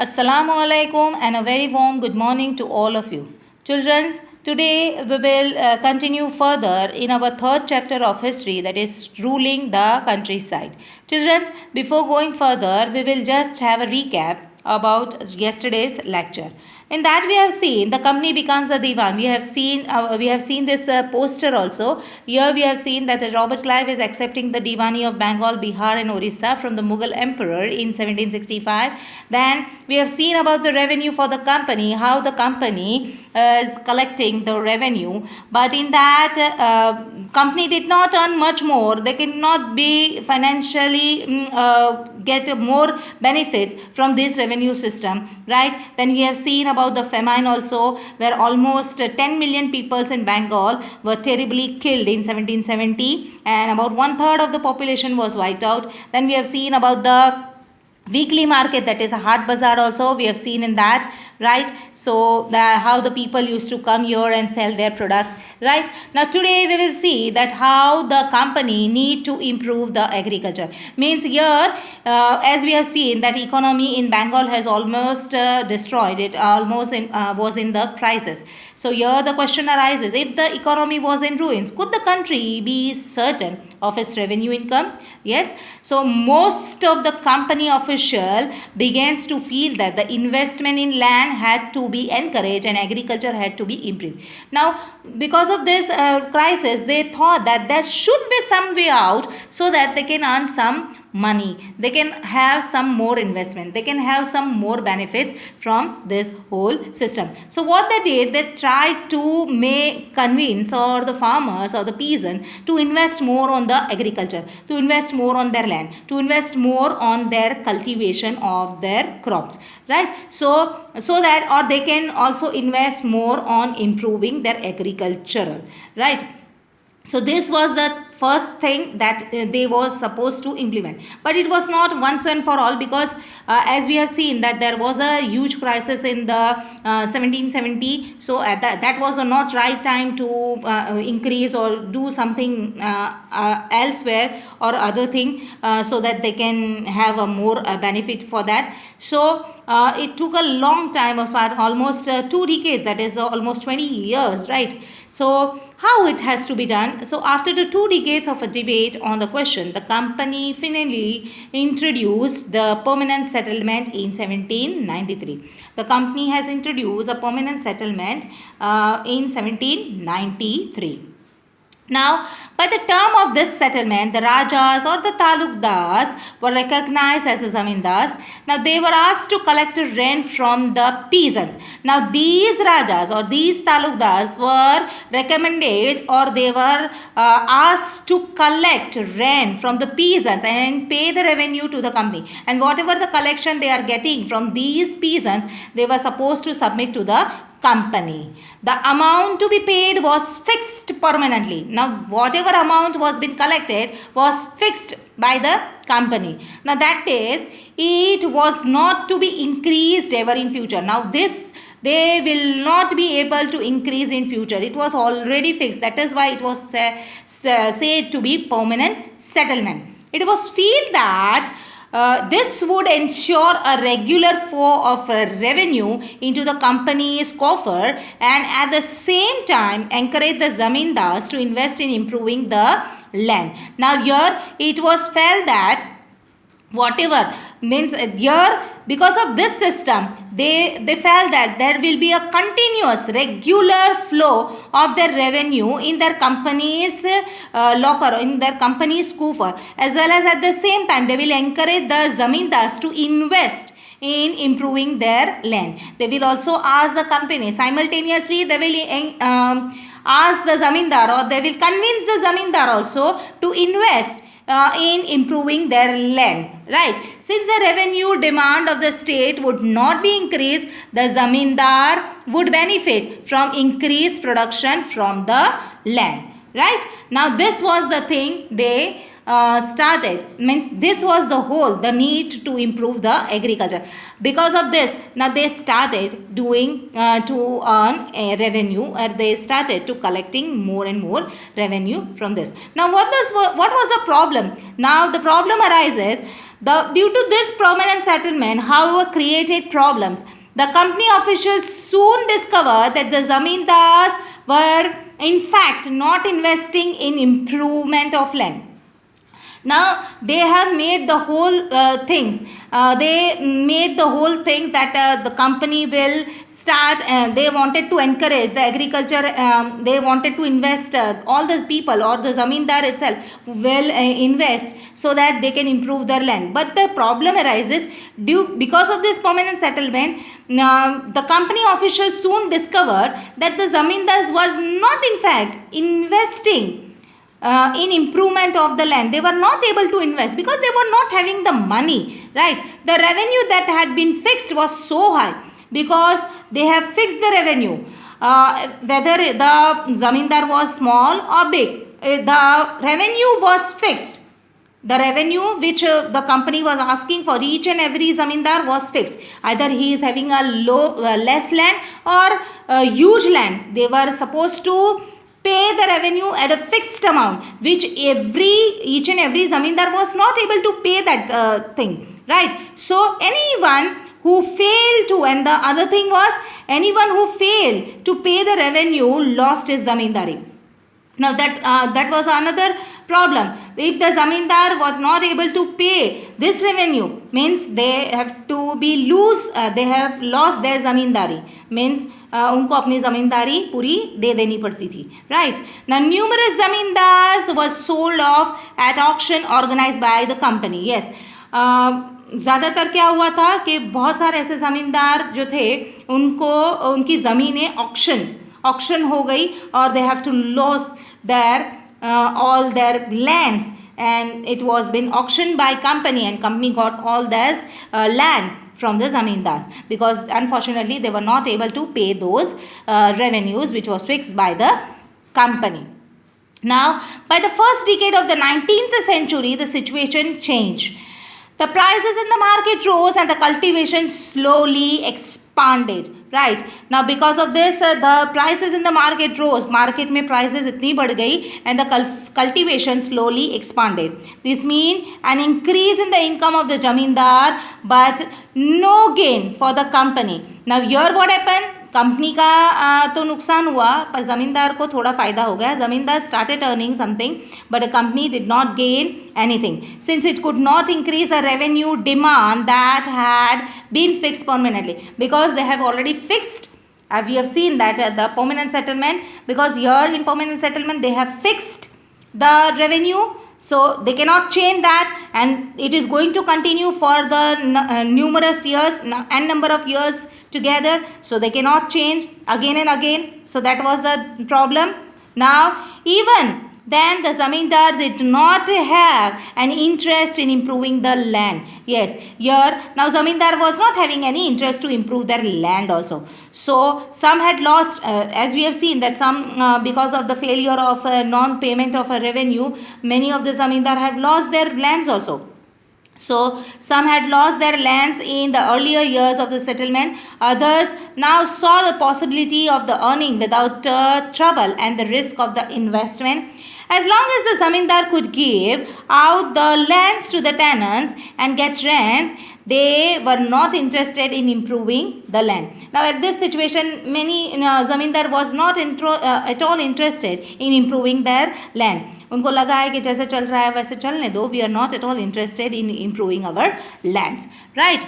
Assalamu alaikum and a very warm good morning to all of you. Children, today we will continue further in our third chapter of history, that is ruling the countryside. Children, before going further, we will just have a recap about yesterday's lecture. In that we have seen the company becomes the divan. We have seen this poster also. Here we have seen that Robert Clive is accepting the divani of Bengal, Bihar and Orissa from the Mughal emperor in 1765. Then we have seen about the revenue for the company, how the company is collecting the revenue. But in that company did not earn much more. They cannot be financially get more benefits from this revenue system, right? Then we have seen about the famine also, where almost 10 million people in Bengal were terribly killed in 1770 and about one third of the population was wiped out. Then we have seen about the weekly market, that is a hard bazaar also we have seen in that, right? So how the people used to come here and sell their products, right? Now today we will see that how the company need to improve the agriculture. Means here as we have seen that economy in Bengal has almost destroyed, it almost was in the crisis. So here the question arises, if the economy was in ruins, could the country be certain of its revenue income? Yes. So most of the company official begins to feel that the investment in land had to be encouraged and agriculture had to be improved. Now because of this crisis, they thought that there should be some way out so that they can earn some money, they can have some more investment, they can have some more benefits from this whole system. So what they did, they tried to convince or the farmers or the peasant to invest more on the agriculture, to invest more on their land, to invest more on their cultivation of their crops, right? So that, or they can also invest more on improving their agricultural, right? So this was the first thing that they was supposed to implement, but it was not once and for all, because as we have seen that there was a huge crisis in the 1770. So at that was not right time to increase or do something elsewhere or other thing so that they can have a more benefit for that. So it took a long time of almost 2 decades, that is almost 20 years, right? So how it has to be done? So after the 2 decades of a debate on the question, the company finally introduced the permanent settlement in 1793. The company has introduced a permanent settlement in 1793. Now, by the term of this settlement, the Rajas or the Talukdars were recognized as the Zamindars. Now, they were asked to collect rent from the peasants. Now, these Rajas or these Talukdars were recommended, or they were asked to collect rent from the peasants and pay the revenue to the company. And whatever the collection they are getting from these peasants, they were supposed to submit to the company. The amount to be paid was fixed permanently. Now whatever amount was been collected was fixed by the company. Now that is, it was not to be increased ever in future. Now this they will not be able to increase in future. It was already fixed. That is why it was said to be permanent settlement. It was feel that this would ensure a regular flow of revenue into the company's coffer, and at the same time encourage the zamindars to invest in improving the land. Now here it was felt that whatever means here, because of this system, they felt that there will be a continuous regular flow of their revenue in their company's locker, in their company's coffer, as well as at the same time they will encourage the zamindars to invest in improving their land. They will also ask the company simultaneously, they will ask the zamindar, or they will convince the zamindar also to invest in improving their land, right? Since the revenue demand of the state would not be increased, the zamindar would benefit from increased production from the land, right? Now this was the thing they started, means this was the need to improve the agriculture. Because of this, now they started doing to earn a revenue, or they started to collecting more and more revenue from this. Now what was the problem? Now the problem arises Due to this permanent settlement, however, created problems. The company officials soon discovered that the zamindars were in fact not investing in improvement of land. Now they have made the whole things. They made the whole thing that the company will start. They wanted to encourage the agriculture. They wanted to invest. All the people or the zamindar itself will invest so that they can improve their land. But the problem arises because of this permanent settlement. The company officials soon discovered that the zamindars was not in fact investing in improvement of the land. They were not able to invest because they were not having the money, right? The revenue that had been fixed was so high because they have fixed the revenue. Whether the zamindar was small or big, the revenue was fixed. The revenue which the company was asking for each and every zamindar was fixed. Either he is having a less land or huge land. They were supposed to pay the revenue at a fixed amount, which each and every zamindar was not able to pay that thing, right? So anyone who failed to, and the other thing was, anyone who failed to pay the revenue lost his zamindari. Now that was another problem. If the zamindar was not able to pay this revenue, means they have to be they have lost their zamindari. Means उनको अपनी ज़मींदारी पूरी दे देनी पड़ती थी, right? Now numerous zamindars were sold off at auction organized by the company. Yes. ज़्यादातर क्या हुआ था कि बहुत सारे ऐसे ज़मींदार जो थे उनकी ज़मीनें ऑक्शन हो गई और they have to lose their all their lands, and it was been auctioned by company, and company got all this land from the zamindars because unfortunately they were not able to pay those revenues which was fixed by the company. Now by the first decade of the 19th century the situation changed. The prices in the market rose and the cultivation slowly expanded, right? Now because of this the prices in the market rose. Market में prices इतनी बढ़ गई and the cultivation slowly expanded. This means an increase in the income of the zamindar but no gain for the company. Now here what happened? Company का तो नुकसान हुआ पर ज़मींदार को थोड़ा फ़ायदा हो गया. ज़मींदार started earning something but the company did not gain anything since it could not increase the revenue demand that had been fixed permanently because they have already fixed. We have seen that the permanent settlement, because here in permanent settlement they have fixed the revenue, so they cannot change that, and it is going to continue for the numerous years and number of years together, so they cannot change again and again. So that was the problem. Now even then the zamindar did not have an interest in improving the land. Yes, here now zamindar was not having any interest to improve their land also. So some had lost, as we have seen that some because of the failure of non-payment of a revenue, many of the zamindar have lost their lands also. So some had lost their lands in the earlier years of the settlement. Others now saw the possibility of the earning without trouble and the risk of the investment. As long as the zamindar could give out the lands to the tenants and get rents, they were not interested in improving the land. Now at this situation, many zamindar was not at all interested in improving their land. उनको लगा है कि जैसे चल रहा है वैसे चलने दो. We are not at all interested in improving our lands, right?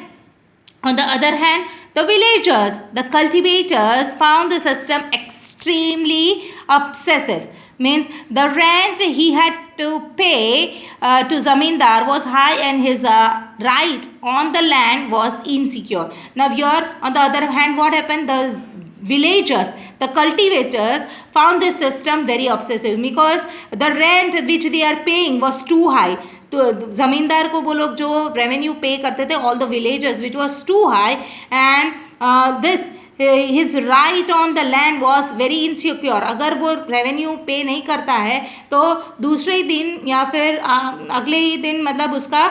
On the other hand, the villagers, the cultivators found the system extremely obsessive. Means the rent he had to pay to zamindar was high and his right on the land was insecure. Now here on the other hand what happened? The villagers, the cultivators found this system very obsessive because the rent which they are paying was too high. तो ज़मींदार को वो लोग जो revenue पे करते थे, all the villagers, which was too high, and this his right on the land was very insecure. अगर वो रेवेन्यू पे नहीं करता है तो दूसरे ही दिन या फिर अगले ही दिन मतलब उसका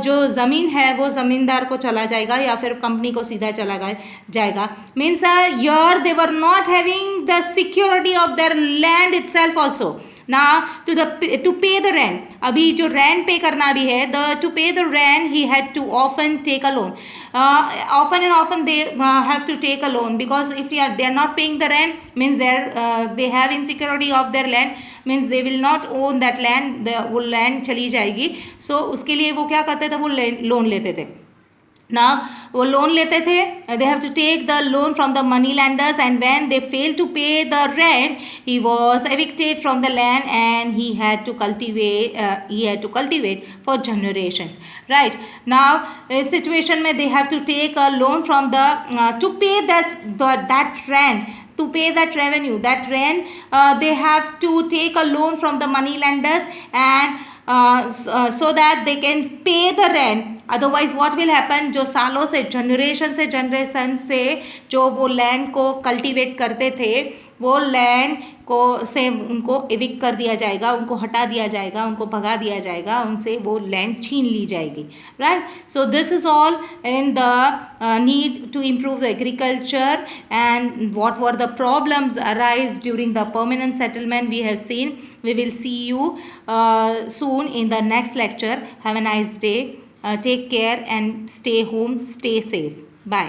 जो ज़मीन है वो ज़मींदार को चला जाएगा या फिर कंपनी को सीधा चला जाएगा. Means here they were not having the security of their land itself also. Now to pay the rent, अभी जो rent pay करना भी है, to pay the rent he had to often take a loan. Often and often they have to take a loan, because if they are not paying the rent, means they have insecurity of their land, means they will not own that land, वो land चली जाएगी. So उसके लिए वो क्या करते थे, वो लोन लेते थे. Now वो लोन लेते थे, they have to take the loan from the money lenders, and when they fail to pay the rent, he was evicted from the land, and he had to cultivate for generations. Right. Now इस situation में they have to take a loan from the to pay that rent, to pay that revenue, that rent, they have to take a loan from the money lenders, and so that they can pay the rent. Otherwise what will happen, जो सालों से generation से जो वो land को cultivate करते थे, वो लैंड को से उनको एविक्ट कर दिया जाएगा, उनको हटा दिया जाएगा, उनको भगा दिया जाएगा, उनसे वो लैंड छीन ली जाएगी. Right. So this is all in the need to improve the agriculture, and what were the problems arise during the permanent settlement we have seen. We will see you soon in the next lecture. Have a nice day. Take care and stay home, stay safe. Bye.